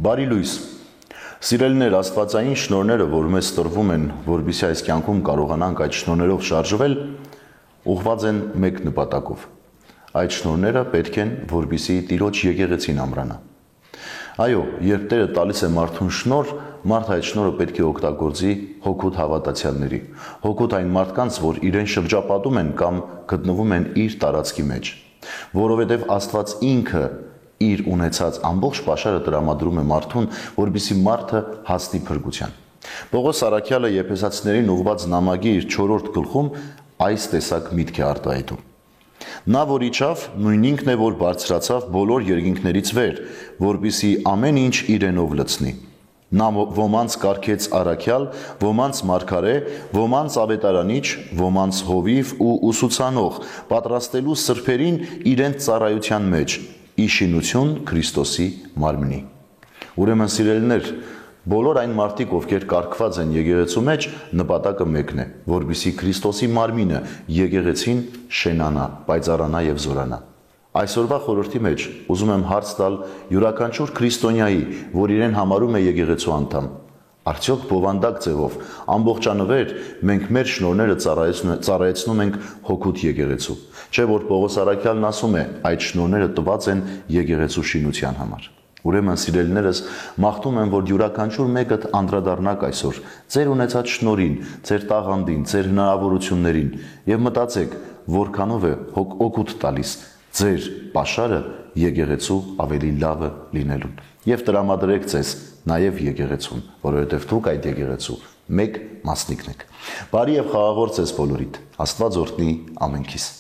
Բարի լույս։ Սիրելիներ, աստվածային շնորհները, որ մեզ տրվում են, որպեսզի այս կյանքում կարողանանք այդ շնորհներով շարժվել, ուղղված են մեկ նպատակով։ Այդ շնորհները պետք են, որպեսզի Տիրոջ եկեղեցին ամրանա։ Այո, երբ Տերը տալիս է մարդուն շնորհ, մարդը այդ շնորհը պետք է օգտագործի հոգուտ հավատացյալների, հոգուտ այն մարդկանց, որ իրեն շրջապատում են կամ գտնվում են իր տարածքի մեջ, որովհետև Աստված ինքը իր ունեցած ամբողջ պաշարը տրամադրում է մարդուն, որպեսզի մարդը հասնի փրկության։ Պողոս առաքյալը Եփեսացիներին ուղղված նամակի իր 4-րդ գլխում այս տեսակ միտք է արտահայտում։ Նա, որ իջավ, նույն ինքն է, որ բարձրացավ բոլոր երկինքներից վեր, որպեսզի ամեն ինչ իրենով լցնի։ Նա ոմանց կարգեց առաքյալ, ոմանց մարգարե, ոմանց ավետարանիչ, ոմանց հովիվ ու ուսուցանող, պատրաստելու սրբերին իրենց ծառայության մեջ, ի շինություն Քրիստոսի մարմնի։ Ուրեմն սիրելիներ, բոլոր այն մարդիկ, ովքեր կարգված են եկեղեցու մեջ, նպատակը մեկն է, որպեսզի Քրիստոսի մարմինը եկեղեցին շենանա, պայծառանա եւ զորանա։ Այսօրվա խորհրդի մեջ ուզում եմ հարց տալ յուրաքանչյուր քրիստոնյայի, որ իրեն համարում է եկեղեցու անդամ, արդյոք բովանդակ ձևով ամբողջանվեր մենք մեր շնորհները ծառայեցնում ենք հոգուտ եկեղեցու, չէ՞ որ Պողոս առաքյալն ասում է, այդ շնորհները տված են եկեղեցու շինության համար։ Ուրեմն սիրելիներս, մաղթում եմ, որ յուրաքանչյուր մեկդ անդրադառնաք այսօր ձեր ունեցած շնորհին, ձեր տաղանդին, ձեր հնարավորություններին եւ մտածեք, որքանով է օգուտ տալիս ձեր պաշարը եկեղեցու ավելի լավը լինելուն։ Եվ տրամադրեք ձեզ նաև եկեղեցուն, որովհետև դուք այդ եկեղեցու մեկ մասնիկն եք։ Բարի եւ խաղաղ օր ձեզ բոլորիդ։ Աստված օրհնի ամենքիս։